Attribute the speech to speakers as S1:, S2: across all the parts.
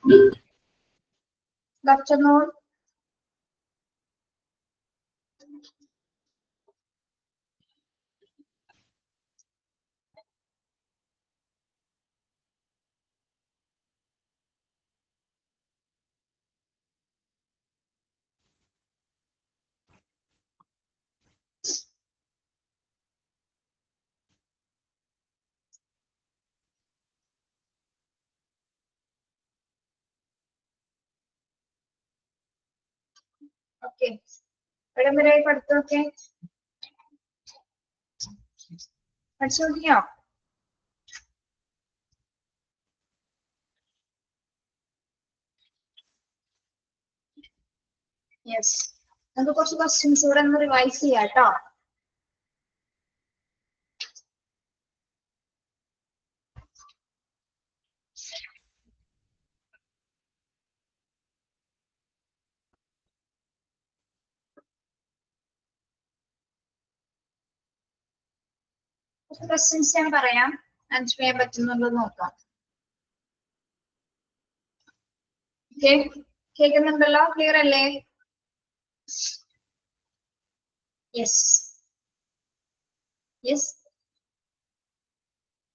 S1: Good afternoon. Okay. എവിടം വരെ പഠിത്തമൊക്കെ പഠിച്ചു തുടങ്ങിയോ? യെസ്. നമുക്ക് കുറച്ച് ക്വസ്റ്റ്യൻസ് ഇവിടെ ഒന്ന് റിവൈസ് ചെയ്യാം കേട്ടോ. കുറച്ച് ക്വസ്റ്റ്യൻസ് ഞാൻ പറയാം. ആൻസർ ചെയ്യാൻ പറ്റുന്നുണ്ടോ നോക്കാം. കേൾക്കുന്നുണ്ടല്ലോ? ക്ലിയർ അല്ലേ? യെസ്. യെസ്.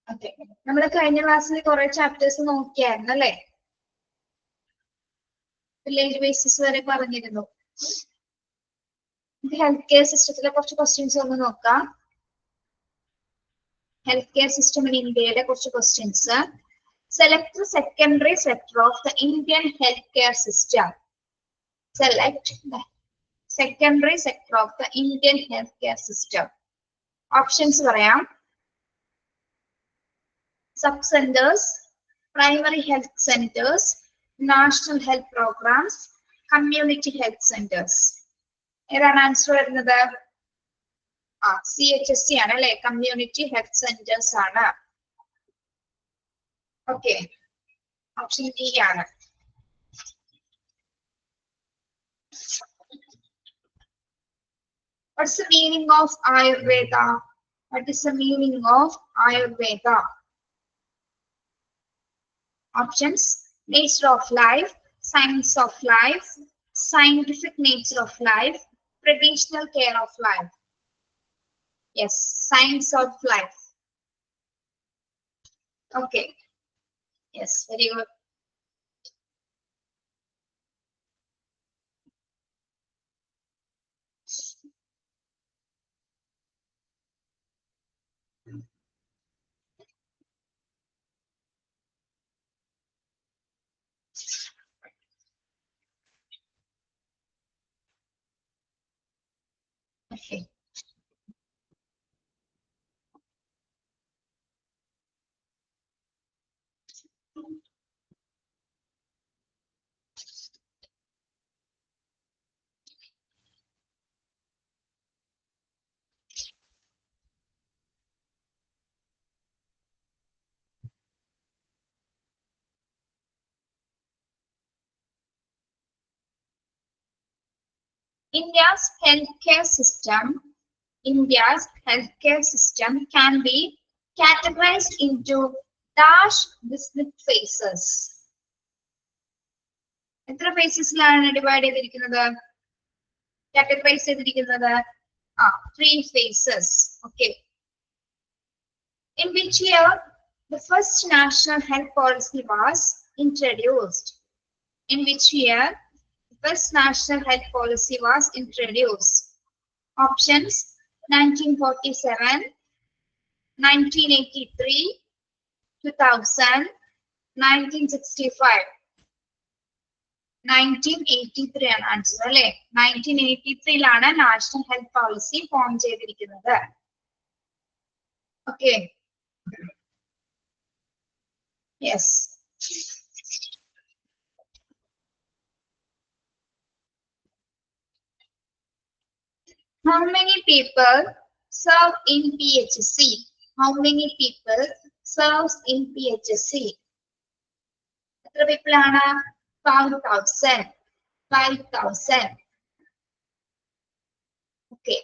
S1: ഓക്കെ. നമ്മൾ കഴിഞ്ഞ ക്ലാസ്സിൽ കുറെ ചാപ്റ്റേഴ്സ് നോക്കിയായിരുന്നു അല്ലേ? വില്ലേജ് ബേസിസ് വരെ പറഞ്ഞിരുന്നു. ഹെൽത്ത് കെയർ സിസ്റ്റത്തിലെ കുറച്ച് ക്വസ്റ്റ്യൻസ് ഒന്ന് നോക്കാം. ഹെൽത്ത് കെയർ സിസ്റ്റം ഇൻ ഇന്ത്യയുടെ കുറച്ച് questions. Select the secondary sector of the Indian healthcare system. Select the secondary sector of the Indian healthcare system. Options പറയാം. Sub-centers, primary health centers, national health programs, community health centers. ഏതാണ് answer വരുന്നത്? CHSC ആണ് അല്ലെ? Community health centres ആണ്. Okay. Option D ആണ്. What's the meaning of Ayurveda? What is the meaning of Ayurveda? Options: nature of life, science of life, scientific nature of life, traditional care of life. Yes, science of life. Okay. Yes, very good. Okay. India's healthcare system can be categorized into dash distinct phases. എത്ര ഫേസസിലാണ് divide ചെയ്തിരിക്കുന്നത്? Categorise ചെയ്തിരിക്കുന്നത് 3 phases. Okay. In which year the first national health policy was introduced? In which year the first national health policy was introduced? Options: 1947, 1983, 2000, 1965. 1983 ആണ് answer അല്ലെ? 1983 national health policy form ചെയ്തിരിക്കുന്നത്. Okay. Yes. How many people serve in PHC? How many people serves in PHC? എത്ര people ആണ്? 5,000. 5,000. Okay.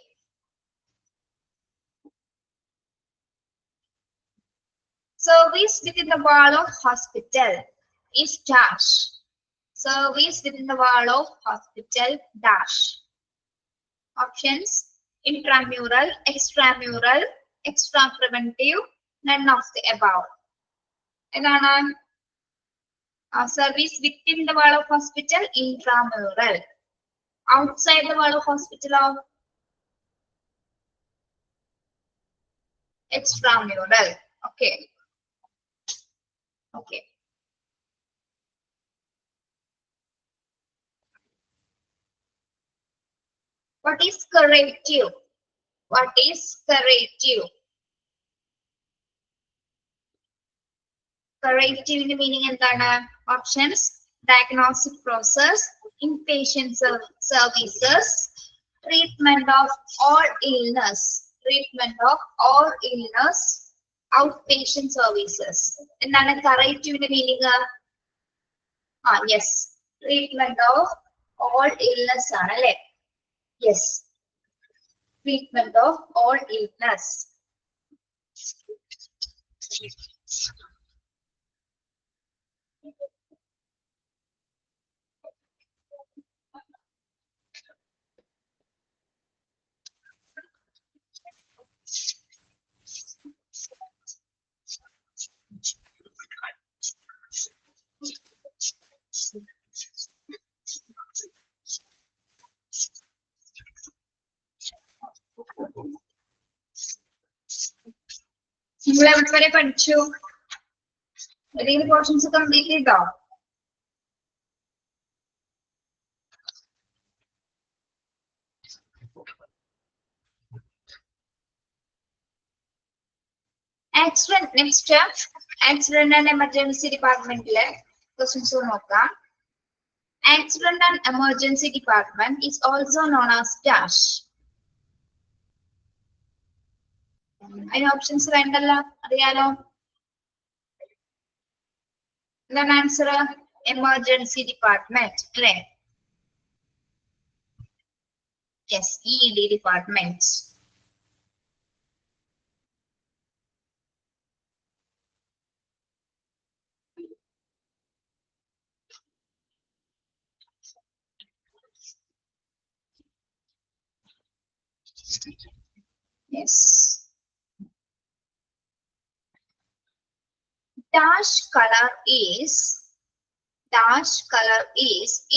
S1: Service within the wall of hospital is dash. Service within the wall of hospital dash. Options: intramural, extramural, extra preventive, none of the above. എന്താണ്? Service within the wall of hospital, intramural. Outside the wall of hospital, extramural. Okay. Okay. What is curative? What is curative? Curative meaning എന്താണ്? Options: diagnostic process, inpatient services, treatment of all illness, outpatient services. എന്താണ് curative meaning? Yes, treatment of all illness ആണ് അല്ലേ? Yes, treatment of all illness. നിങ്ങൾ എവിടെ വരെ പഠിച്ചു? ഏതെങ്കിലും portions complete ചെയ്തോ? Accident. Next, accident and emergency department. Questions നോക്കാം. Accident and emergency department is also known as dash. അതിന് ഓപ്ഷൻസ് വേണ്ടല്ലോ, അറിയാലോ. എന്താണ് ആൻസർ? എമർജൻസി ഡിപ്പാർട്ട്മെന്റ് അല്ലേ? Yes, ED department. Yes. Dash color is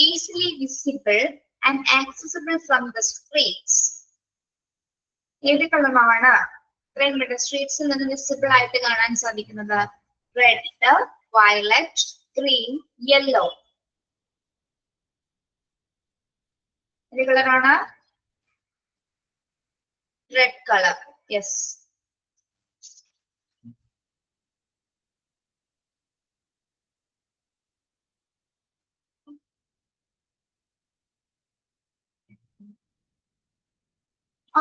S1: easily visible and accessible from the streets. ഏത് കളറാണ് സ്ട്രീറ്റ്സിൽ നിന്ന് visible ആയിട്ട് കാണാൻ സാധിക്കുന്നത്? Red, violet, green, yellow. ഏത് കളറാണ്? Red colour. Yes.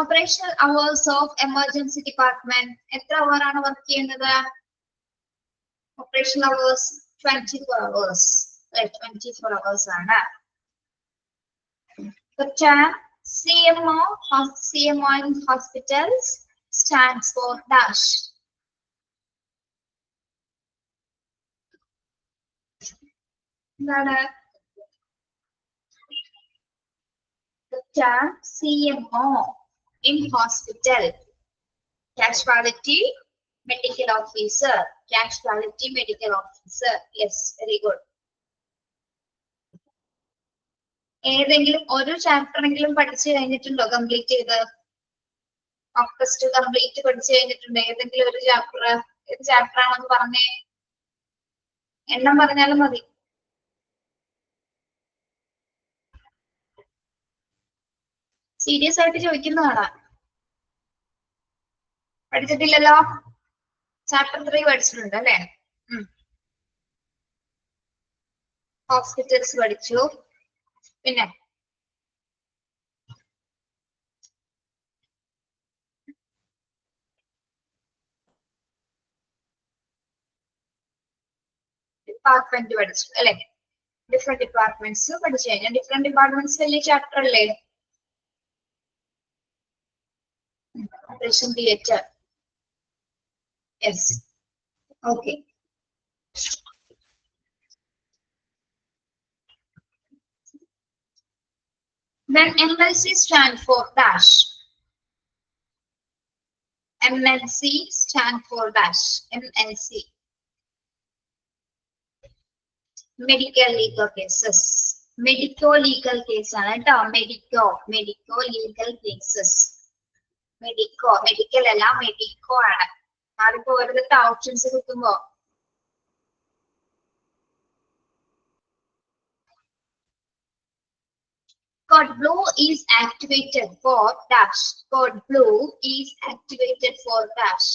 S1: Operational hours of emergency department. എത്ര അവർ ആണ് വർക്ക് ചെയ്യുന്നത്? Operational hours 24 hours. Right, 24 hours ആണ്. CMO in hospitals stands for dash. എന്താണ്? CMO in hospital. Casualty medical officer. Casualty medical officer. Yes, very good. ഏതെങ്കിലും ഒരു chapter എങ്കിലും പഠിച്ചു കഴിഞ്ഞിട്ടുണ്ടോ? കംപ്ലീറ്റ് ചെയ്ത് ഫസ്റ്റ് കംപ്ലീറ്റ് പഠിച്ചു കഴിഞ്ഞിട്ടുണ്ടോ? ഏതെങ്കിലും ഒരു ചാപ്റ്റർ? ഏത് ചാപ്റ്റർ ആണെന്ന് പറഞ്ഞേ, എണ്ണം പറഞ്ഞാലും മതി. സീരിയസ് ആയിട്ട് ചോദിക്കുന്നതാണ്. പഠിച്ചിട്ടില്ലല്ലോ? ചാപ്റ്റർ 3 പഠിച്ചിട്ടുണ്ട് അല്ലേ? ഹോസ്പിറ്റൽസ് പഠിച്ചു. പിന്നെ ഡിപ്പാർട്ട്മെന്റ് പഠിച്ചു അല്ലെ? ഡിഫറെന്റ് ഡിപ്പാർട്ട്മെന്റ്സ് പഠിച്ചു കഴിഞ്ഞാൽ ഡിഫറെന്റ് ഡിപ്പാർട്ട്മെന്റ്സ് വലിയ ചാപ്റ്റർ അല്ലേ? Operation theatre. Yes. Okay. Then MLC stand for dash. MLC stand for dash. MLC. Medical legal cases. Medico legal case ആണ് കേട്ടോ. Medico legal cases. Medical അല്ല medico ആണ്. ആർക്കും ഓരോരുത്തരുടെ ഓപ്ഷൻസ് കിട്ടുമ്പോ code blue is activated for dash. Code blue is activated for dash.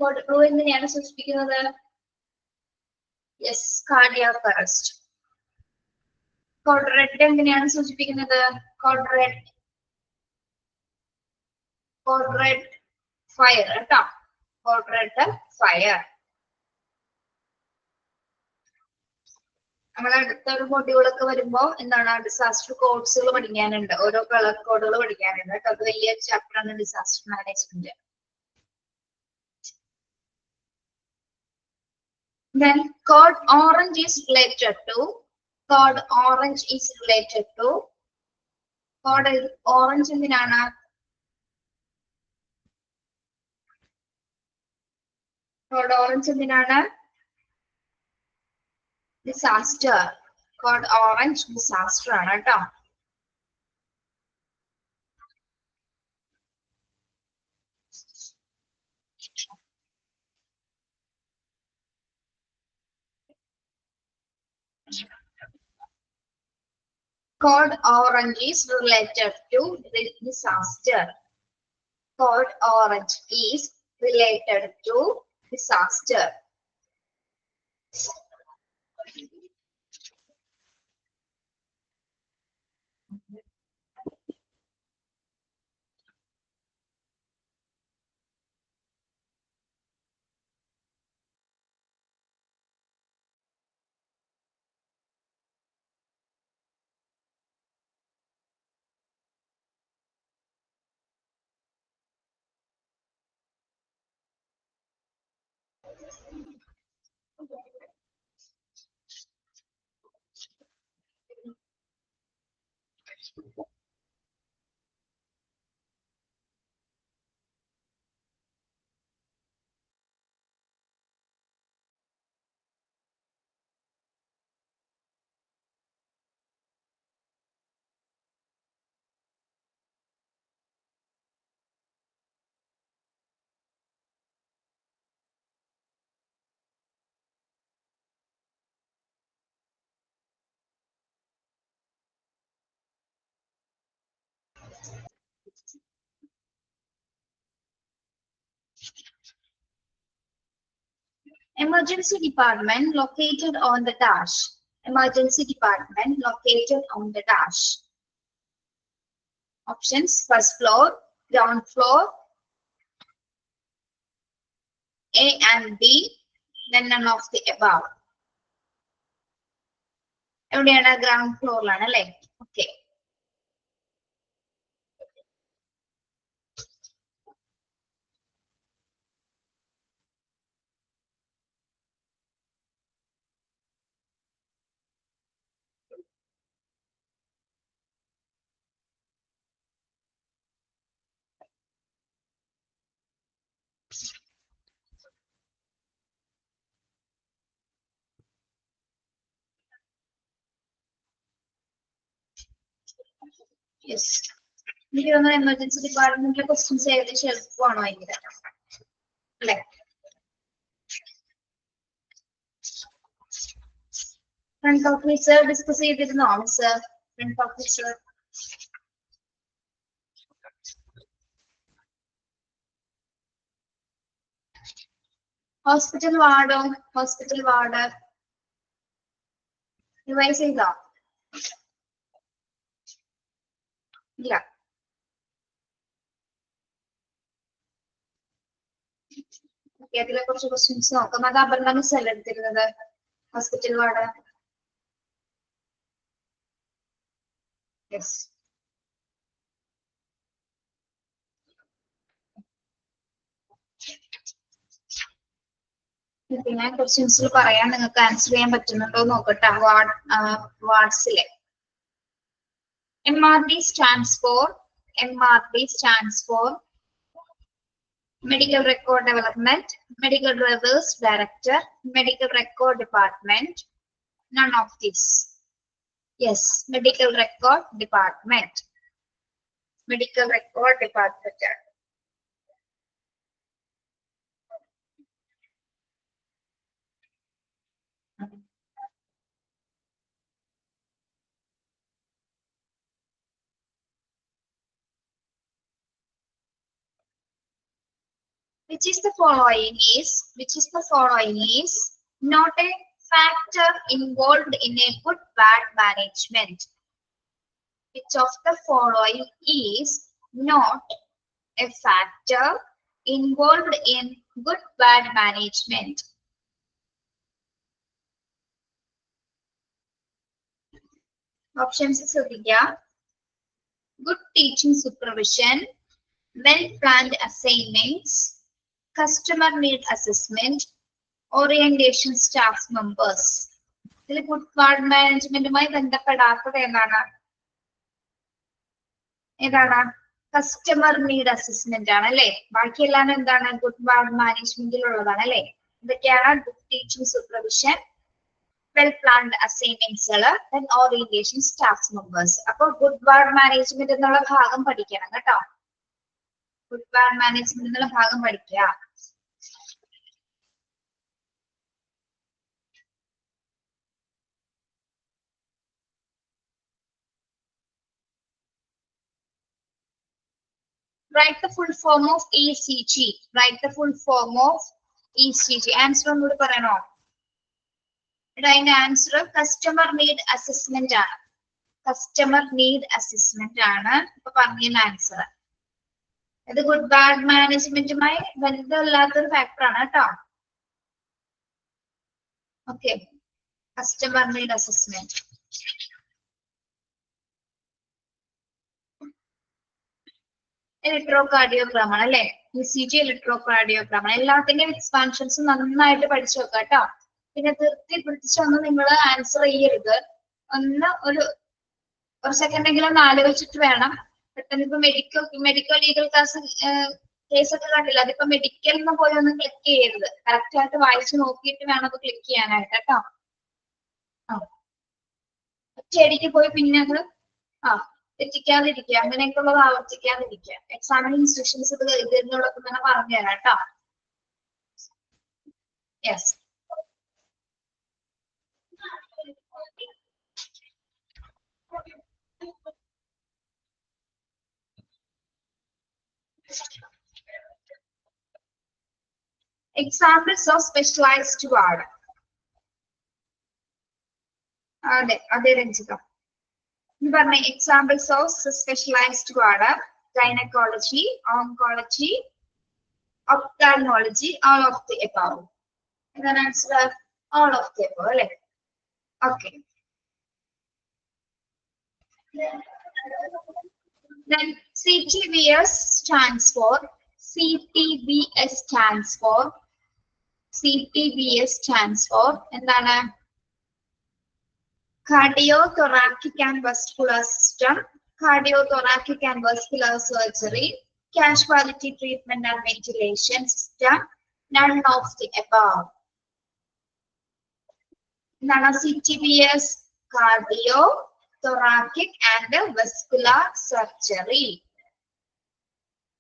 S1: Code blue എങ്ങനെയാണ് സൂചിപ്പിക്കുന്നത്? Yes, cardiac arrest. Code red എങ്ങനെയാണ് സൂചിപ്പിക്കുന്നത്? Code red fire കേട്ടോ. Code red fire. നമ്മൾ അടുത്ത ഒരു മൊഡ്യൂളൊക്കെ വരുമ്പോ എന്താണ് ഡിസാസ്റ്റർ കോഡ്സുകൾ പഠിക്കാനുണ്ട്. ഓരോ കളർ കോഡുകൾ പഠിക്കാനുണ്ട് കേട്ടോ. അത് വലിയ ചാപ്റ്റർ ആണ് disaster management. Then code orange is related to code orange എന്തിനാണ്? Code orange എന്തിനാണ്? Disaster. Code orange disaster ആണ് കേട്ടോ. Code orange is related to disaster. Code orange is related to disaster. Emergency department located on the dash. Emergency department located on the dash. Options: first floor, ground floor, A and B, then none of the above. എവിടെയാണ്? Ground ഫ്ലോറിലാണ് അല്ലേ? Okay. Yes, എനിക്ക് തോന്നുന്നു emergency ഡിപ്പാർട്ട്മെന്റിലെ questions ഏകദേശം എളുപ്പമാണോ ഭയങ്കര അല്ലെ? Front officer discuss ചെയ്തിരുന്നോ miss? Front officer hospital വാർഡോ? ഹോസ്പിറ്റൽ വാർഡ് റിവൈസ് ചെയ്തോ? ഇല്ല. അതിലെ കുറച്ച് ക്വസ്റ്റ്യൻസ് നോക്കാം. അത് അപർണ മിസ് അല്ല എടുത്തിരുന്നത് ഹോസ്പിറ്റൽ വാർഡ്. യെസ്. പിന്നെ ക്വസ്റ്റ്യൻസിൽ പറയാൻ നിങ്ങൾക്ക് ആൻസർ ചെയ്യാൻ പറ്റുന്നുണ്ടോ നോക്കട്ടെ. വാർഡ്സിലെ MRD stands for Medical Record Development, Medical Records Director, Medical Record Department. None of this. Yes, Medical Record Department. Medical Record Department. Which is the following is not a factor involved in a good bad management? Which of the following is not a factor involved in good bad management? Options ശ്രദ്ധിക്കുക. Good teaching supervision, well-planned assignments, customer need assessment, orientation staff members. ഇതിൽ good bad മാനേജ്മെന്റുമായി ബന്ധപ്പെടാത്തത് ഏതാണ്? Customer need assessment ആണ് അല്ലെ. ബാക്കിയെല്ലാം എന്താണ്? Good bad മാനേജ്മെന്റിലുള്ളതാണ് അല്ലെ. ഇതൊക്കെയാണ് good teaching supervision, well planned assignments, orientation staff members. അപ്പൊ ഗുഡ് ബാഡ് മാനേജ്മെന്റ് എന്നുള്ള ഭാഗം പഠിക്കണം കേട്ടോ. ഗുഡ് ബാഡ് മാനേജ്മെന്റ് എന്നുള്ള ഭാഗം പഠിക്കുക. Write the full form of ECG. Write the full form of ECG. Answer ഒന്നുകൂടി പറയണോ? അതിന്റെ ആൻസർ കസ്റ്റമർ നീഡ് അസസ്മെന്റ് ആണ്. കസ്റ്റമർ നീഡ് അസസ്മെന്റ് ആണ് ഇപ്പൊ പറഞ്ഞ ആൻസർ. ഇത് ഗുഡ് ബാഡ് മാനേജ്മെന്റുമായി ബന്ധമില്ലാത്തൊരു ഫാക്ടർ ആണ് കേട്ടോ. Okay, customer need assessment. Electrocardiogram ആണ് അല്ലെ. ECG ഇലക്ട്രോകാർഡിയോഗ്രാം ആണ്. എല്ലാത്തിന്റെയും എക്സ്പാൻഷൻസ് നന്നായിട്ട് പഠിച്ചു വെക്കാം കേട്ടോ. പിന്നെ തീർത്തി പിടിച്ചൊന്നും നിങ്ങൾ ആൻസർ ചെയ്യരുത്. ഒന്ന് ഒരു സെക്കൻഡ് എങ്കിലും ആലോചിച്ചിട്ട് വേണം. പെട്ടെന്ന് ഇപ്പൊ മെഡിക്കൽ ലീഗൽ കേസൊക്കെ കണ്ടില്ല, അതിപ്പോ മെഡിക്കൽ എന്ന് പോയി ഒന്നും ക്ലിക്ക് ചെയ്യരുത്. കറക്റ്റ് ആയിട്ട് വായിച്ചു നോക്കിയിട്ട് വേണം അത് ക്ലിക്ക് ചെയ്യാനായിട്ട് കേട്ടോ. ഒറ്റയടിക്ക് പോയി പിന്നെ അത് തെറ്റിക്കാതിരിക്കുക, അങ്ങനെയൊക്കെ ഉള്ളത് ആവർത്തിക്കാതിരിക്കുക. എക്സാമിന് ഇൻസ്ട്രക്ഷൻസ് ഇതിനോടൊപ്പം തന്നെ പറഞ്ഞു തരാം കേട്ടോ. Yes, examples of specialized ward. അതെ രഞ്ജിത പറഞ്ഞ examples of specialised ward: gynaecology, oncology, ophthalmology, all of the above. എന്താണ് answer? all of the above അല്ലെ. Okay, then CTBS stands for എന്താണ്? Cardiothoracic and vascular system, cardiothoracic and vascular surgery, casualty treatment and ventilation system. None of the above. CTBS, cardiothoracic and vascular surgery.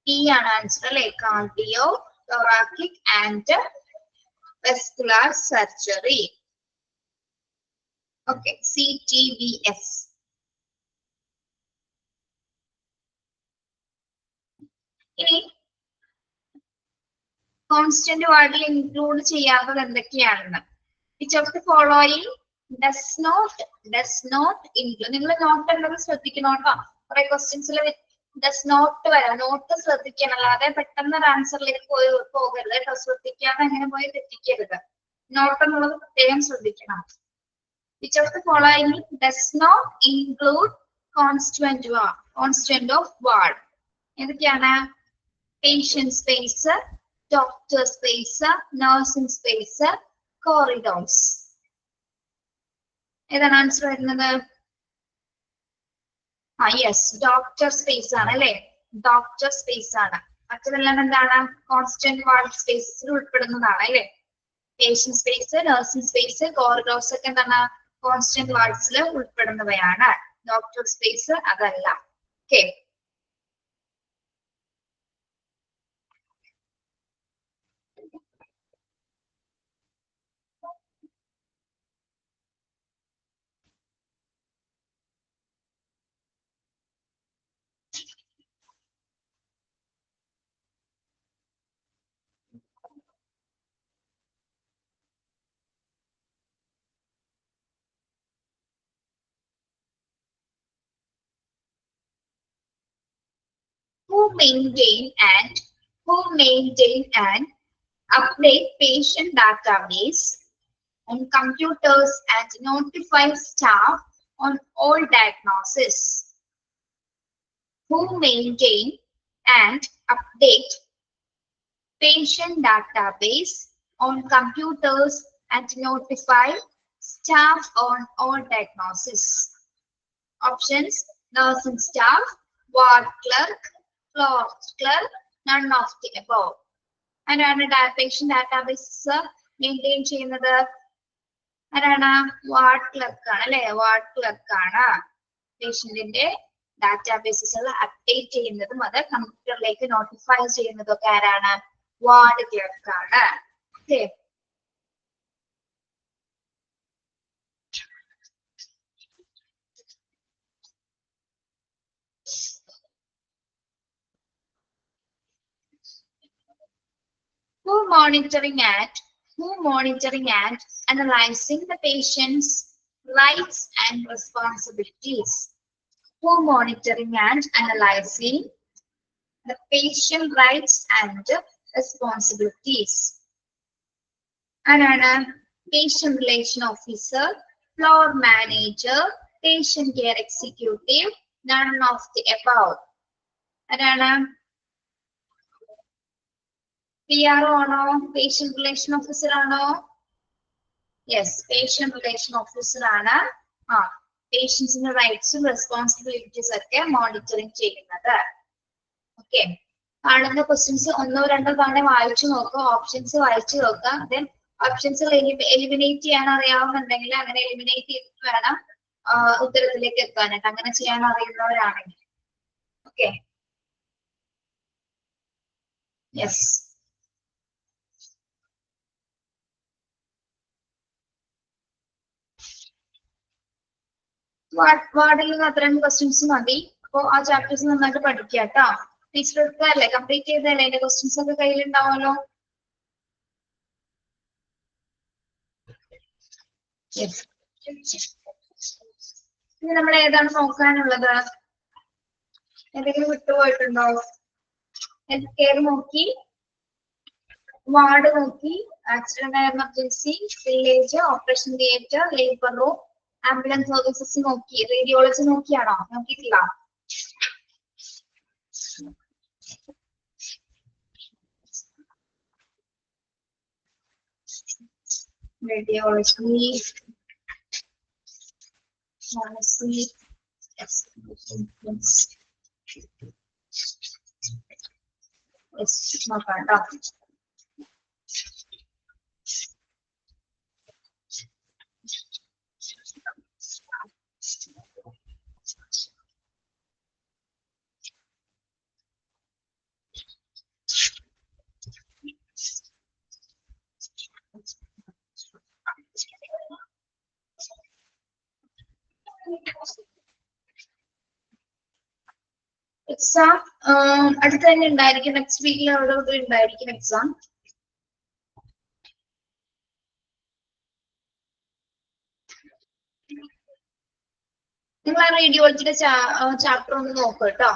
S1: E ആണ് answer അല്ലെ. cardiothoracic and vascular surgery. Okay, CTBS. ഇനി constant വാർഡിൽ include ചെയ്യാത്തത് എന്തൊക്കെയാണെന്ന്. Which of the following does not include? നിങ്ങൾ not ഉള്ളത് ശ്രദ്ധിക്കണം കേട്ടോ. കുറെ ക്വസ്റ്റ്യൻസിൽ ഡസ് നോട്ട് വരാം. നോട്ട് ശ്രദ്ധിക്കണം, അല്ലാതെ പെട്ടെന്ന് ഒരു ആൻസറിലേക്ക് പോകരുത് കേട്ടോ. ശ്രദ്ധിക്കാതെ അങ്ങനെ പോയി തെറ്റിക്കരുത്. നോട്ട് എന്നുള്ളത് പ്രത്യേകം ശ്രദ്ധിക്കണം. Which of the following does not include constant of ward? ഏതൊക്കെയാണ്? Patient space, doctor space, nursing space, corridors. ഏതാണ് ആൻസർ വരുന്നത്? യെസ്, ഡോക്ടർ സ്പേസ് ആണ് അല്ലെ, ഡോക്ടർ സ്പേസ് ആണ്. മറ്റതെല്ലാം എന്താണ്? കോൺസ്റ്റന്റ് വാർഡ് സ്പേസിൽ ഉൾപ്പെടുന്നതാണ് അല്ലെ. Patient space, nursing space, corridors ഒക്കെ എന്താണ്? കോൺസ്റ്റന്റ് വാർഡ്സിൽ ഉൾപ്പെടുന്നവയാണ്. ഡോക്ടർ സ്പേസ് അതല്ല. Okay. Who maintain and update patient database on computers and notify staff on all diagnosis? Who maintain and update patient database on computers and notify staff on all diagnosis? Options: nursing staff, ward clerk, floor clerk, none of the above. ആരാണ് patient database maintain ചെയ്യുന്നത്? ആരാണ്? Ward clerk ആണ് അല്ലെ, ward clerk ആണ് പേഷ്യന്റിന്റെ databases update ചെയ്യുന്നതും അത് കമ്പ്യൂട്ടറിലേക്ക് notify ചെയ്യുന്നതും ഒക്കെ ആരാണ്? വാർഡ് ക്ലർക്ക് ആണ്. Okay. Who monitoring and analyzing the patient's rights and responsibilities? Who monitoring and analyzing the patient rights and responsibilities? ആരാണ്? patient relation officer, floor manager, patient care executive, none of the above. ആരാണ്? PRO ആണോ? patient relation officer ആണോ? Yes, patient relation officer ആണ്. പേഷ്യൻസിന്റെ റൈറ്റ്സും responsibilities ഒക്കെ monitoring ചെയ്യുന്നത്. Okay. കാണുന്ന questions ഒന്നോ രണ്ടോ തവണ വായിച്ചു നോക്കുക, ഓപ്ഷൻസ് വായിച്ചു നോക്കുക. ദെൻ ഓപ്ഷൻസ് എലിമിനേറ്റ് ചെയ്യാൻ അറിയാവുന്നുണ്ടെങ്കിൽ അങ്ങനെ എലിമിനേറ്റ് ചെയ്തിട്ട് വേണം ഉത്തരത്തിലേക്ക് എത്താനായിട്ട്, അങ്ങനെ ചെയ്യാൻ അറിയുന്നവരാണെങ്കിൽ. ഓക്കെ. യെസ്. വാർഡിൽ നിന്ന് അത്രയും ക്വസ്റ്റ്യൻസ് മതി. അപ്പൊ ആ ചാപ്റ്റേഴ്സ് നന്നായിട്ട് പഠിക്കുക കേട്ടോ. ടീച്ചർ എടുത്തതല്ലേ, കംപ്ലീറ്റ് ചെയ്തതല്ലേ, അതിന്റെ ക്വസ്റ്റ്യൻസ് ഒക്കെ കയ്യിലുണ്ടാവുമല്ലോ. ഇനി നമ്മൾ ഏതാണ് നോക്കാനുള്ളത്? എന്തെങ്കിലും വിട്ടുപോയിട്ടുണ്ടോ? ഹെൽത്ത് കെയർ നോക്കി, വാർഡ് നോക്കി, accident emergency, village, operation theatre, labour room, ambulance services നോക്കി. റേഡിയോളജി നോക്കിയാണോ? നോക്കിയിട്ടില്ല? റേഡിയോളജി, നോക്കാം കേട്ടോ. എക്സാം അടുത്ത് തന്നെ ഉണ്ടായിരിക്കും. നെക്സ്റ്റ് വീക്കിൽ അവിടെ ഉണ്ടായിരിക്കും എക്സാം. നിങ്ങൾ ആ റേഡിയോളജിയുടെ ചാപ്റ്റർ ഒന്ന് നോക്കൂ കേട്ടോ.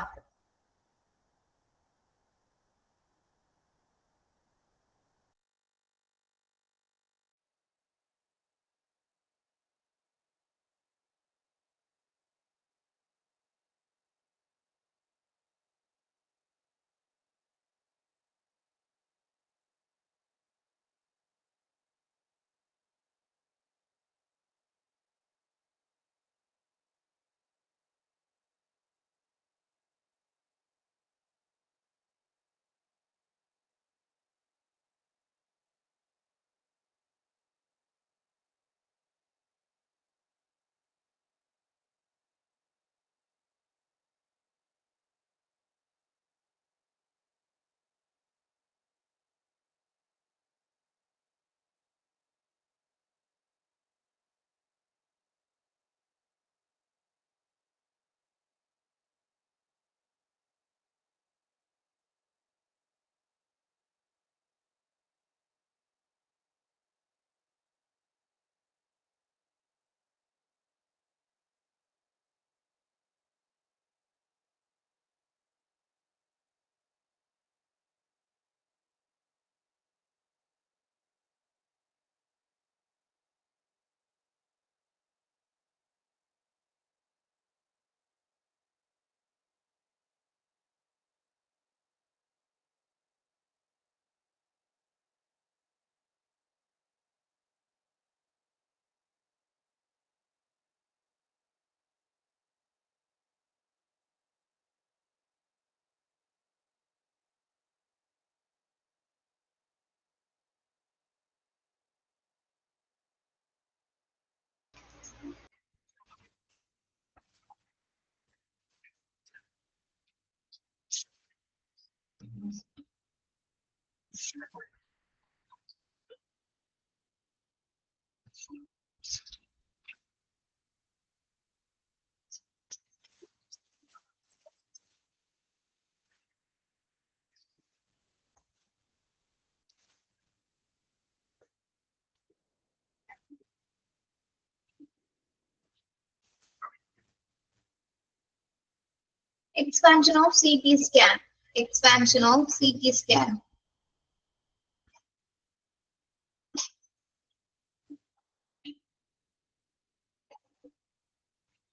S1: Expansion of CT scan. Expansion of CT scan.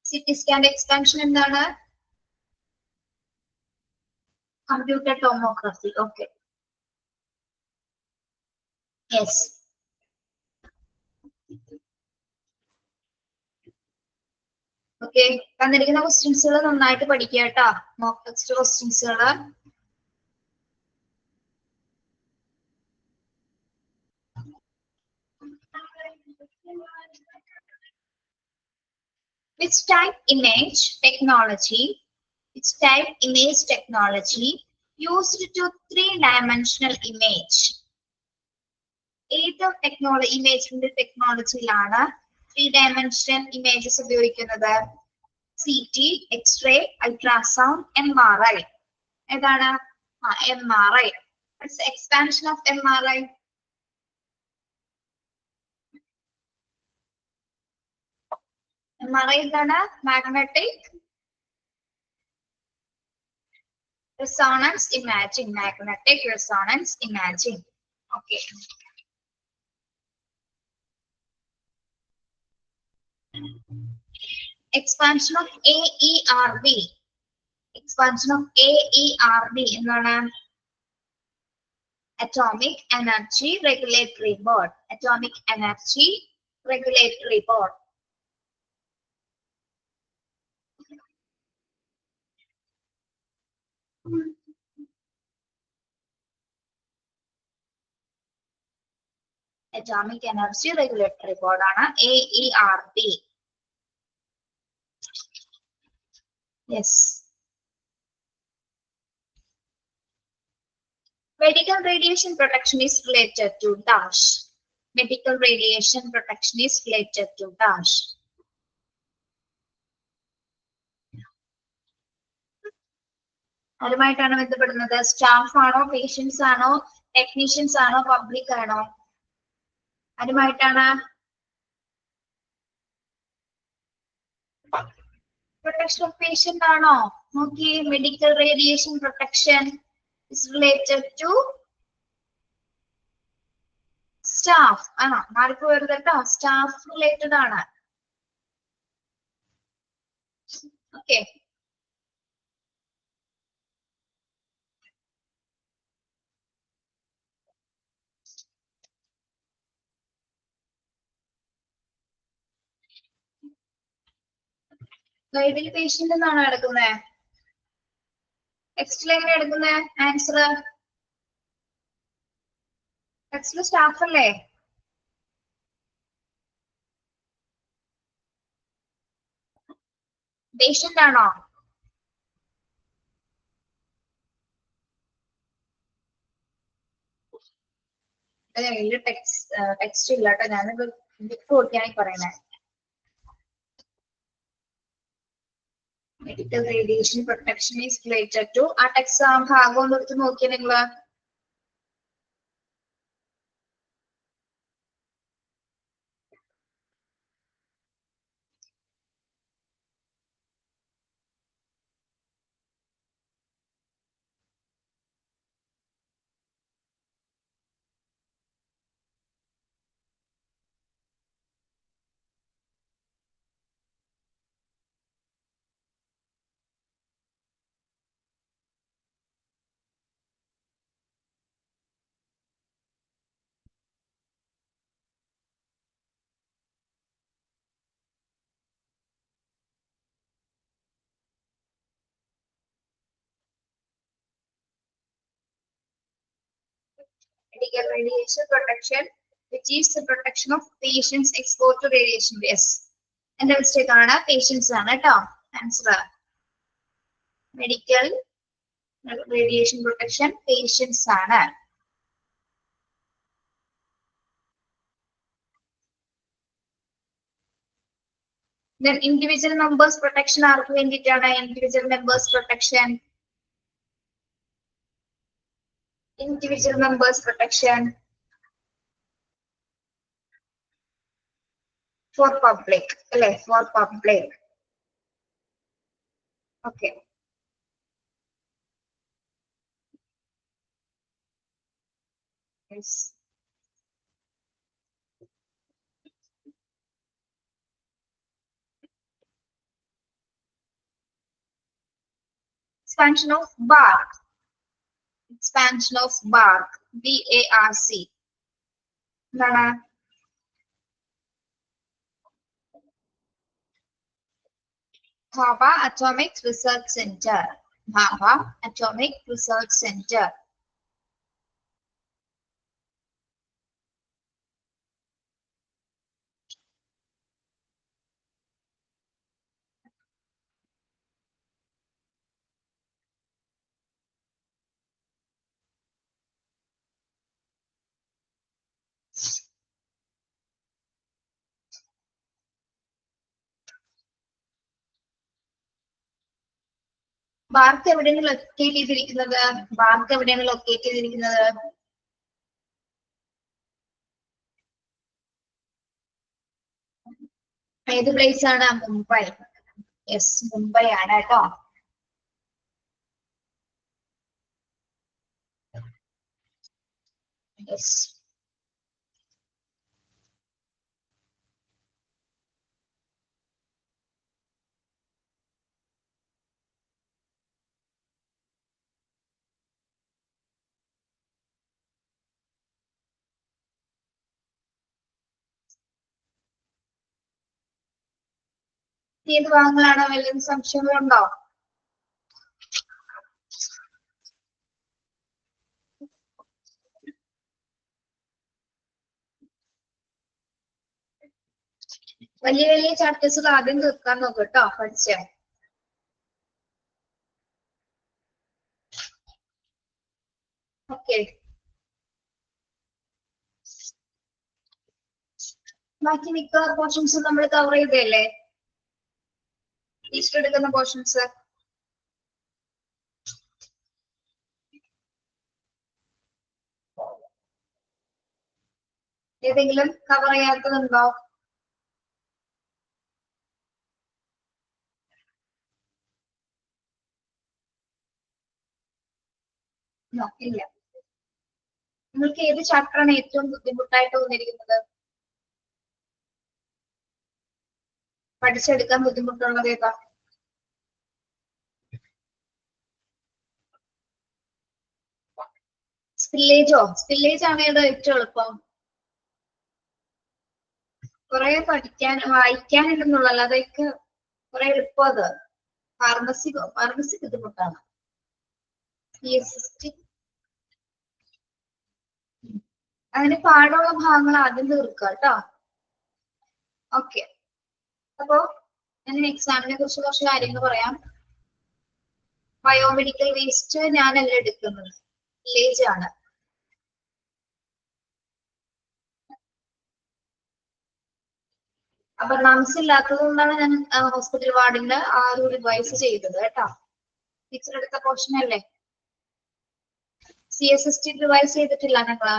S1: CT scan expansion എന്താണ്? Computer tomography. Okay. Yes. Okay. തന്നിരിക്കുന്ന ക്വസ്റ്റ്യൻസുകൾ നന്നായിട്ട് പഠിക്കുക കേട്ടോ. മോക്ക് ടെക്സ്റ്റ് ക്വസ്റ്റ്യൻസുകൾ. Which type image technology used to three-dimensional image? ഏത് ഇമേജിന്റെ ടെക്നോളജിയിലാണ് 3-dimensional ഇമേജസ് ഉപയോഗിക്കുന്നത്? CT, X-ray, ultrasound, MRI. ഏതാണ്? MRI. What's the expansion of MRI? MRI എന്താണ്? Magnetic resonance imaging. Magnetic resonance imaging. Okay. Expansion of AERB. Expansion of AERB എന്താണ്? Atomic Energy Regulatory Board. Atomic Energy Regulatory Board. Atomic Energy Regulatory Board ആണ് AERB. Yes. Medical radiation protection is related to dash. Medical radiation protection is related to dash. അതുമായിട്ടാണ് ബന്ധപ്പെടുന്നത്. Staff ആണോ, patients ആണോ, technicians ആണോ, public ആണോ? അതുമായിട്ടാണ്. Protection of patient ആണോ? നോക്കി, medical radiation protection is related to staff. ആണോ? Mark വരുന്നത് കേട്ടോ. സ്റ്റാഫ് റിലേറ്റഡ് ആണ്. ഓക്കെ. ഗൈഡിൽ പേഷ്യന്റ് എന്നാണോ എടുക്കുന്നത്? ടെക്സ്റ്റിൽ എങ്ങനെ എടുക്കുന്നത് ആൻസർ? ടെക്സ്റ്റിൽ സ്റ്റാഫ് അല്ലേ? പേഷ്യന്റ് ആണോ? ടെക്സ്റ്റ് ഇല്ല കേട്ടോ. ഞാനിത് ബുക്ക് നോക്കിയാണ് പറയുന്നത്. Medical radiation protection is related to ആ ടെക്സ്റ്റ് ഭാഗം ഒന്ന് എടുത്ത് നോക്കിയാൽ നിങ്ങള്. Medical radiation protection, which is the protection of patients exposed to radiation. Yes. എന്റെ മിസ്റ്റേക്ക് ആണ്. പേഷ്യൻസ് ആണ് കേട്ടോ answer. Medical radiation protection patients ആണ്. Then individual members protection ആർക്ക് വേണ്ടിയിട്ടാണ്? Individual members protection. Individual members protection for public, അല്ലേ? For public. Okay. Yes. Expansion of bark. Expansion of bark. BARC. എന്താണ്? Bhabha Atomic Research Center. Bhabha Atomic Research Center. BARC എവിടെയാണ് locate ചെയ്തിരിക്കുന്നത്? BARC എവിടെയാണ് locate ചെയ്തിരിക്കുന്നത്? ഏത് place ആണ്? Mumbai. Yes, Mumbai ആണ് കേട്ടോ. യെസ്. ഏത് ഭാഗങ്ങളാണ്? വല്ലതും സംശയങ്ങളുണ്ടോ? വലിയ വലിയ ചാപ്റ്റേഴ്സ് ആദ്യം തീർക്കാൻ നോക്കും കേട്ടോ. പഠിച്ചോ? ഓക്കെ. ബാക്കി മിക്ക പോർഷൻസ് നമ്മൾ കവർ ചെയ്തല്ലേ? ലിസ്റ്റ് എടുക്കുന്ന പോർഷൻസ് ഏതെങ്കിലും കവർ ചെയ്യാത്തതുണ്ടോ? ഇല്ല. നിങ്ങൾക്ക് ഏത് ചാപ്റ്ററാണ് ഏറ്റവും ബുദ്ധിമുട്ടായിട്ട് തോന്നിയിരിക്കുന്നത്? പഠിച്ചെടുക്കാൻ ബുദ്ധിമുട്ടുള്ളത് ഏതാ? സ്പില്ലേജോ? സ്പില്ലേജ് ആണ് ഏതാ ഏറ്റവും എളുപ്പം? കുറെ പഠിക്കാൻ വായിക്കാനുണ്ടെന്നുള്ളൂ, അതൊക്കെ കുറെ എളുപ്പം. അത് ഫാർമസി ബുദ്ധിമുട്ടാണ്. അങ്ങനെ പാടുള്ള ഭാഗങ്ങൾ ആദ്യം തീർക്കുക കേട്ടോ. ഓക്കെ. അപ്പോ ഞാൻ എക്സാമിനെ കുറിച്ച് കുറച്ച് കാര്യങ്ങൾ പറയാം. ബയോമെഡിക്കൽ വേസ്റ്റ് ഞാനല്ല എടുക്കുന്നത്, വില്ലേജ് ആണ്. അപ്പൊ നംസ് ഇല്ലാത്തത് കൊണ്ടാണ് ഞാൻ ഹോസ്പിറ്റൽ വാർഡിന്റെ ആ ഒരു റിവൈസ് ചെയ്തത് കേട്ടോ. ടീച്ചർ എടുത്ത പോർഷൻ അല്ലേ? CSST റിവൈസ് ചെയ്തിട്ടില്ല ഞങ്ങള്.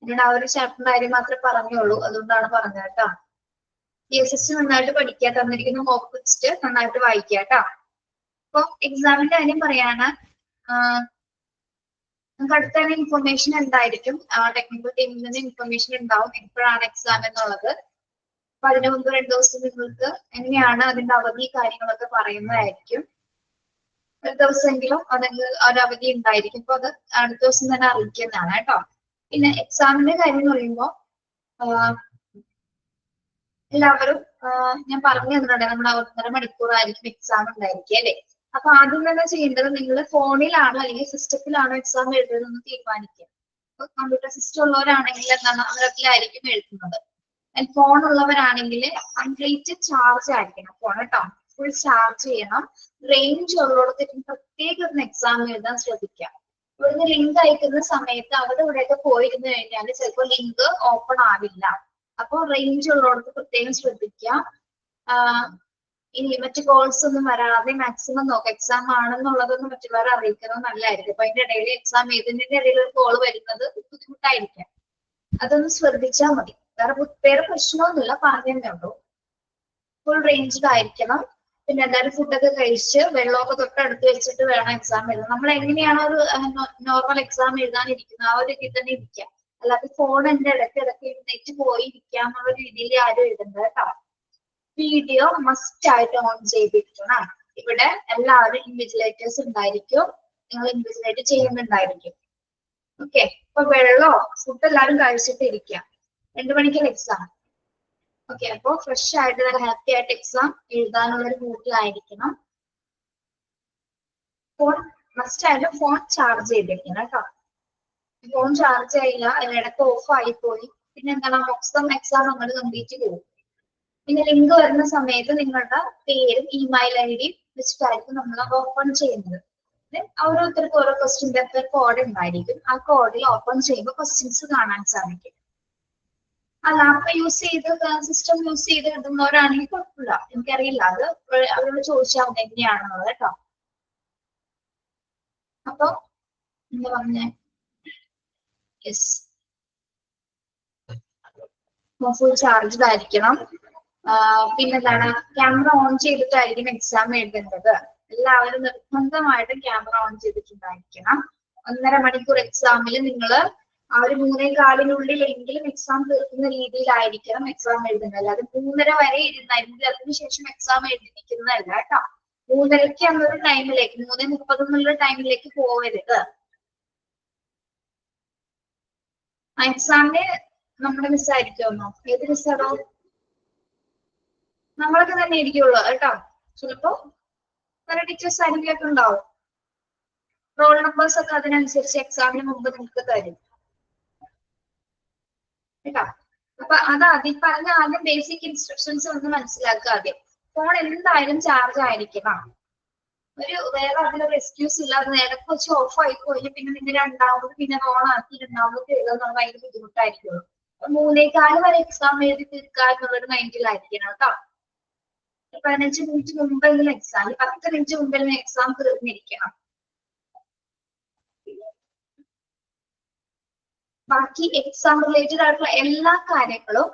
S1: ഞാൻ ആ ഒരു ചാപ്റ്ററിന്റെ കാര്യം മാത്രമേ പറഞ്ഞുള്ളൂ, അതുകൊണ്ടാണ് പറഞ്ഞത് കേട്ടോ. CSST നന്നായിട്ട് പഠിക്കുക, തന്നിരിക്കുന്ന മോക്ക് ടെസ്റ്റ് നന്നായിട്ട് വായിക്കുക കേട്ടോ. അപ്പൊ എക്സാമിന്റെ കാര്യം പറയാണ്. നമുക്ക് അടുത്ത തന്നെ ഇൻഫർമേഷൻ എന്തായിരിക്കും? ടെക്നിക്കൽ ടീമിൽ നിന്ന് ഇൻഫർമേഷൻ ഉണ്ടാവും എപ്പോഴാണ് എക്സാം എന്നുള്ളത്. അപ്പൊ അതിനു മുമ്പ് 2 ദിവസം നിങ്ങൾക്ക് എങ്ങനെയാണ് അതിന്റെ അവധി കാര്യങ്ങളൊക്കെ പറയുന്നതായിരിക്കും. ഒരു ദിവസമെങ്കിലും അല്ലെങ്കിൽ ഒരു അവധി ഉണ്ടായിരിക്കും. അപ്പൊ അത് അടുത്ത ദിവസം തന്നെ അറിയിക്കുന്നതാണ് കേട്ടോ. പിന്നെ എക്സാമിന്റെ കാര്യം എന്ന് പറയുമ്പോൾ എല്ലാവരും ഞാൻ പറഞ്ഞു തന്നിട്ടുണ്ട്, നമ്മുടെ 1.5 മണിക്കൂറായിരിക്കും എക്സാം ഉണ്ടായിരിക്കും അല്ലെ? അപ്പൊ ആദ്യം തന്നെ ചെയ്യേണ്ടത് നിങ്ങൾ ഫോണിലാണോ അല്ലെങ്കിൽ സിസ്റ്റത്തിലാണോ എക്സാം എഴുതുന്നതെന്ന് തീരുമാനിക്കുക. അപ്പൊ കമ്പ്യൂട്ടർ സിസ്റ്റം ഉള്ളവരാണെങ്കിൽ എന്താണ് അതിലായിരിക്കും എഴുതുന്നത്. ഫോൺ ഉള്ളവരാണെങ്കിൽ കംപ്ലീറ്റ് ചാർജ് ആയിരിക്കണം ഫോൺ കേട്ടോ. ഫുൾ ചാർജ് ചെയ്യണം. റേഞ്ച് ഉള്ളിടത്തേക്ക് പ്രത്യേകം ഒന്ന് എക്സാം എഴുതാൻ ശ്രദ്ധിക്കാം. ഇവിടുന്ന് ലിങ്ക് അയക്കുന്ന സമയത്ത് അവിടെ ഇവിടെയൊക്കെ പോയിരുന്നു കഴിഞ്ഞാൽ ചിലപ്പോൾ ലിങ്ക് ഓപ്പൺ ആവില്ല. അപ്പൊ റേഞ്ച് ഉള്ളവർക്ക് പ്രത്യേകം ശ്രദ്ധിക്കുക. ഇനി മറ്റു കോൾസ് ഒന്നും വരാതെ മാക്സിമം നോക്കാം. എക്സാം ആണെന്നുള്ളതൊന്നും മറ്റുള്ളവരെ അറിയിക്കുന്നത് നല്ലതായിരിക്കും. അപ്പൊ അതിന്റെ ഇടയിൽ എക്സാം ഏതിന്റെ ഇടയിൽ ഒരു കോൾ വരുന്നത് ബുദ്ധിമുട്ടായിരിക്കാം. അതൊന്ന് ശ്രദ്ധിച്ചാൽ മതി. വേറെ പ്രശ്നമൊന്നുമില്ല, പറഞ്ഞതേ ഉള്ളൂ. ഫുൾ റേഞ്ച്ഡ് ആയിരിക്കണം. പിന്നെ എല്ലാവരും ഫുഡൊക്കെ കഴിച്ച് വെള്ളമൊക്കെ തൊട്ടടുത്ത് വെച്ചിട്ട് വേണം എക്സാം എഴുതാൻ. നമ്മൾ എങ്ങനെയാണോ ഒരു നോർമൽ എക്സാം എഴുതാനിരിക്കുന്നത് ആ ഒരു രീതിയിൽ തന്നെ ഇരിക്കാം. അല്ലാതെ ഫോണിന്റെ ഇടയ്ക്ക് എഴുന്നേറ്റ് പോയി ഇരിക്കാം എന്നുള്ള രീതിയിൽ ആരും എഴുതണ്ട കേട്ടോ. വീഡിയോ മസ്റ്റ് ആയിട്ട് ഓൺ ചെയ്തിരിക്കണം. ഇവിടെ എല്ലാവരും ഇൻവിജിലേറ്റേഴ്സ് ഉണ്ടായിരിക്കും, നിങ്ങൾ ഇൻവിജിലേറ്റ് ചെയ്യുന്നുണ്ടായിരിക്കും. ഓക്കെ, അപ്പൊ വെള്ളമോ ഫുഡ് എല്ലാവരും കഴിച്ചിട്ട് ഇരിക്കാം. 2 മണിക്കുള്ള എക്സാം. ഓക്കെ, അപ്പൊ ഫ്രഷ് ആയിട്ട് നല്ല ഹാപ്പി ആയിട്ട് എക്സാം എഴുതാനുള്ള ഒരു മൂഡിലായിരിക്കണം. ഫോൺ മസ്റ്റ് ആയിട്ട് ഫോൺ ചാർജ് ചെയ്തിരിക്കണം കേട്ടോ. ഫോൺ ചാർജ് ചെയ്യില്ല, അതിനിടയ്ക്ക് ഓഫ് ആയി പോയി പിന്നെ എന്താണ് മൊത്തം എക്സാം നമ്മൾ കംപ്ലീറ്റ് പോകും. പിന്നെ ലിങ്ക് വരുന്ന സമയത്ത് നിങ്ങളുടെ പേരും ഇമെയിൽ ഐ ഡിയും വെച്ചിട്ടായിരിക്കും നമ്മൾ ഓപ്പൺ ചെയ്യുന്നത്. ഓരോരുത്തർക്കും ഓരോ ക്വസ്റ്റ്യൻ പേപ്പർ കോഡ് ഉണ്ടായിരിക്കും. ആ കോഡിൽ ഓപ്പൺ ചെയ്യുമ്പോൾ ക്വസ്റ്റ്യൻസ് കാണാൻ സാധിക്കും. ആ ലാപ്പ് യൂസ് ചെയ്ത് സിസ്റ്റം യൂസ് ചെയ്ത് ഇടുന്നവരാണെങ്കിൽ കുഴപ്പമില്ല, എനിക്കറിയില്ല, അത് അവരോട് ചോദിച്ചാൽ മതി എങ്ങനെയാണെന്നുള്ളത് കേട്ടോ. അപ്പൊ എന്താ പറഞ്ഞേ, യെസ്, ഫുൾ ചാർജ്ഡ് ആയിരിക്കണം. പിന്നെന്താണ്, ക്യാമറ ഓൺ ചെയ്തിട്ടായിരിക്കും എക്സാം എഴുതേണ്ടത്. എല്ലാവരും നിർബന്ധമായിട്ടും ക്യാമറ ഓൺ ചെയ്തിട്ടുണ്ടായിരിക്കണം. 1.5 മണിക്കൂർ എക്സാമിൽ നിങ്ങൾ ആ ഒരു 3:15 എങ്കിലും എക്സാം തീർക്കുന്ന രീതിയിലായിരിക്കണം എക്സാം എഴുതുന്നത്. അല്ലാതെ 3:30 വരെ ഇരുന്നായിരുന്നു അതിനുശേഷം എക്സാം എഴുതിയിരിക്കുന്നതല്ല കേട്ടോ. 3:30 എന്നൊരു ടൈമിലേക്ക് 3:30 എന്നുള്ള ടൈമിലേക്ക് പോകരുത്. എക്സാമിന് നമ്മുടെ മിസ്സായിരിക്കുമോ? ഏത് മിസ്സാണോ? നമ്മളൊക്കെ തന്നെ ഇരിക്കുള്ളൂ കേട്ടോ. ചിലപ്പോ പല ടീച്ചേഴ്സ് ആരെങ്കിലൊക്കെ ഉണ്ടാവും. റോൾ നമ്പേഴ്സ് ഒക്കെ അതിനനുസരിച്ച് എക്സാമിന് മുമ്പ് നിങ്ങൾക്ക് തരും കേട്ടോ. അപ്പൊ അത് അതിൽ പറഞ്ഞ ആദ്യം ബേസിക് ഇൻസ്ട്രക്ഷൻസ് ഒന്ന് മനസ്സിലാക്കുക. ആദ്യം ഫോൺ എന്തായാലും ചാർജ് ആയിരിക്കണം. വേറെ അതിലൊരു എക്സ്ക്യൂസ് ഇല്ല. അത് നേരത്തെ വെച്ച് ഓഫ് ആയി പോയി പിന്നെ നിങ്ങൾ രണ്ടാമത് പിന്നെ ഓൺ ആക്കി രണ്ടാമത് എഴുതാൻ ഭയങ്കര ബുദ്ധിമുട്ടായിരിക്കുള്ളൂ. 3:15 വരെ എക്സാം എഴുതി തീർക്കുക എന്നുള്ളൊരു മൈൻഡിലായിരിക്കണം കേട്ടോ. 15 മിനിറ്റ് മുമ്പെങ്കിലും എക്സാം, 10 മിനിറ്റ് മുമ്പെങ്കിലും എക്സാം തീർന്നിരിക്കണം. ബാക്കി എക്സാം റിലേറ്റഡ് ആയിട്ടുള്ള എല്ലാ കാര്യങ്ങളും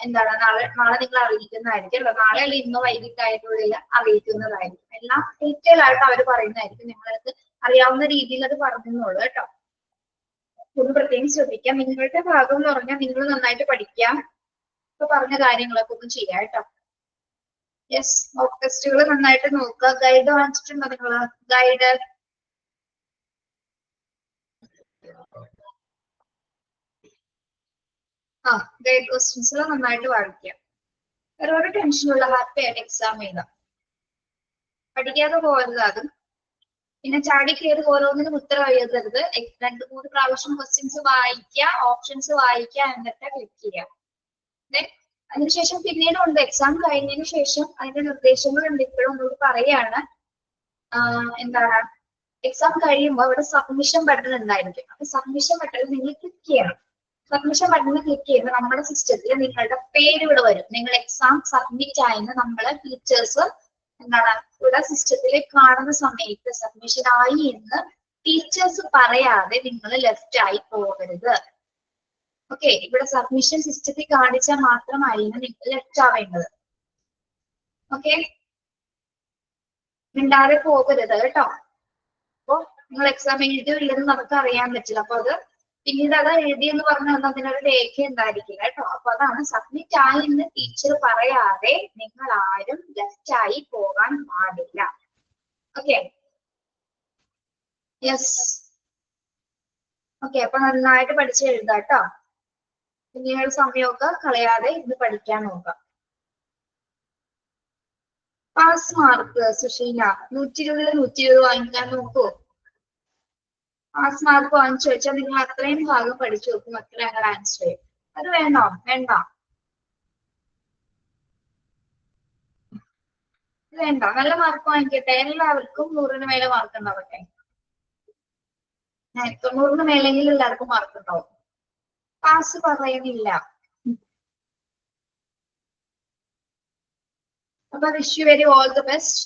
S1: എന്താണ് നാളെ നിങ്ങൾ അറിയിക്കുന്നതായിരിക്കും. നാളെ അല്ല ഇന്ന് വൈകിട്ടായിട്ടുള്ളിൽ അറിയിക്കുന്നതായിരിക്കും. എല്ലാം ഡീറ്റെയിൽ ആയിട്ട് അവർ പറയുന്നതായിരിക്കും. നിങ്ങളത് അറിയാവുന്ന രീതിയിൽ അത് പറഞ്ഞോളൂ കേട്ടോ. ഒന്ന് പ്രത്യേകം ശ്രദ്ധിക്കാം. നിങ്ങളുടെ ഭാഗം എന്ന് പറഞ്ഞാൽ നിങ്ങൾ നന്നായിട്ട് പഠിക്കാം, ഇപ്പൊ പറഞ്ഞ കാര്യങ്ങളൊക്കെ ഒന്ന് ചെയ്യാം കേട്ടോ. യെസ്, മോക്ക് ടെസ്റ്റുകൾ നന്നായിട്ട് നോക്കുക. ഗൈഡ് വാങ്ങിച്ചിട്ടുണ്ടോ നിങ്ങൾ? ഗൈഡ് ഗൈഡ് ക്വസ്റ്റ്യൻസ് നന്നായിട്ട് വായിക്കാം. വേറെ ടെൻഷനുള്ള ഹാപ്പി ആയിട്ട് എക്സാം എഴുതാം. പഠിക്കാതെ പോകരുത് അതും. പിന്നെ ചാടി കയറി ഓരോന്നിനും ഉത്തരം എഴുതരുത്. 2-3 പ്രാവശ്യം ക്വസ്റ്റ്യൻസ് വായിക്കുക, ഓപ്ഷൻസ് വായിക്കുക, എന്നിട്ട് ക്ലിക്ക് ചെയ്യുക. അതിനുശേഷം പിന്നീട് ഉണ്ട് എക്സാം കഴിഞ്ഞതിന് ശേഷം അതിന്റെ നിർദ്ദേശങ്ങളുണ്ട്. ഇപ്പോഴും ഒന്നുകൂടി പറയാണ്, എന്താണ് എക്സാം കഴിയുമ്പോൾ അവിടെ സബ്മിഷൻ ബട്ടൺ ഉണ്ടായിരിക്കും. അപ്പൊ സബ്മിഷൻ ബട്ടൺ നിങ്ങൾ ക്ലിക്ക് ചെയ്യണം. സബ്മിഷൻ ബട്ടൺ ക്ലിക്ക് ചെയ്യുമ്പോൾ നമ്മുടെ സിസ്റ്റത്തിൽ നിങ്ങളുടെ പേര് ഇവിടെ വരും. നിങ്ങൾ എക്സാം സബ്മിറ്റ് ആയെന്ന് നമ്മളെ ടീച്ചേഴ്സ് എന്താണ് ഇവിടെ സിസ്റ്റത്തിൽ കാണുന്ന സമയത്ത് സബ്മിഷൻ ആയി എന്ന് ടീച്ചേഴ്സ് പറയാതെ നിങ്ങൾ ലെഫ്റ്റ് ആയി പോകരുത്. ഓക്കെ, ഇവിടെ സബ്മിഷൻ സിസ്റ്റത്തിൽ കാണിച്ചാൽ മാത്രമായിരുന്നു നിങ്ങൾ ലെഫ്റ്റ് ആവേണ്ടത്. ഓക്കെ, മിണ്ടാതെ പോകരുത് കേട്ടോ. അപ്പൊ നിങ്ങൾ എക്സാം എഴുതിയോ ഇല്ലെന്ന് നമുക്ക് അറിയാൻ പറ്റില്ല. അപ്പൊ അത് പിന്നീട് അത് എഴുതിയെന്ന് പറഞ്ഞാൽ അതിനൊരു രേഖ ഉണ്ടായിരിക്കില്ല കേട്ടോ. അപ്പൊ അതാണ് സബ്മിറ്റ് ആയി എന്ന് ടീച്ചർ പറയാതെ നിങ്ങൾ ആരും ലെഫ്റ്റ് ആയി പോകാൻ പാടില്ല. Okay, yes. ഓക്കെ, അപ്പൊ നന്നായിട്ട് പഠിച്ച് എഴുതാം കേട്ടോ. പിന്നീട് സമയമൊക്കെ കളയാതെ ഇത് പഠിക്കാൻ നോക്കാം. പാസ് മാർക്ക് സുശീല 120 120 വാങ്ങിക്കാൻ നോക്കൂ. പാസ് മാർക്ക് വാങ്ങിച്ചു വെച്ചാൽ നിങ്ങൾ അത്രയും ഭാഗം പഠിച്ചു നോക്കും. അത്ര ഞങ്ങൾ ആൻസർ ചെയ്യും. അത് വേണോ? വേണ്ട, വേണ്ട. നല്ല മാർക്ക് വാങ്ങിക്കട്ടെ. എല്ലാവർക്കും 100ന് മേലെ മാർക്ക് ഉണ്ടാവട്ടെ. 90 മേലെങ്കിൽ എല്ലാവർക്കും മാർക്ക് ഉണ്ടാവും. പാസ് പറയുന്നില്ല. അപ്പൊ wish you very all the best.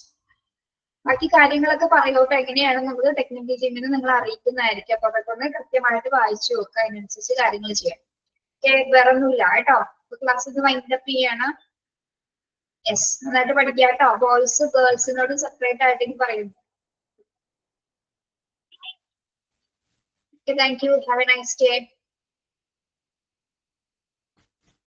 S1: ബാക്കി കാര്യങ്ങളൊക്കെ പറയോട്ടെ, എങ്ങനെയാണ് നമുക്ക് ടെക്നിക്കൽ ടീമിന് നിങ്ങൾ അറിയിക്കുന്നതായിരിക്കും. അപ്പൊ അതൊക്കെ ഒന്ന് കൃത്യമായിട്ട് വായിച്ചു നോക്കുക, അതിനനുസരിച്ച് കാര്യങ്ങൾ ചെയ്യാം. വേറെ ഒന്നുമില്ല കേട്ടോ. ക്ലാസ് ഇത് വൈൻഡപ്പ് ചെയ്യാണ്. യെസ്, നന്നായിട്ട് പഠിക്കുക കേട്ടോ. ബോയ്സ് ഗേൾസിനോട് സെപ്പറേറ്റ് ആയിട്ട് പറയുന്നു. Thank you. Have A nice day.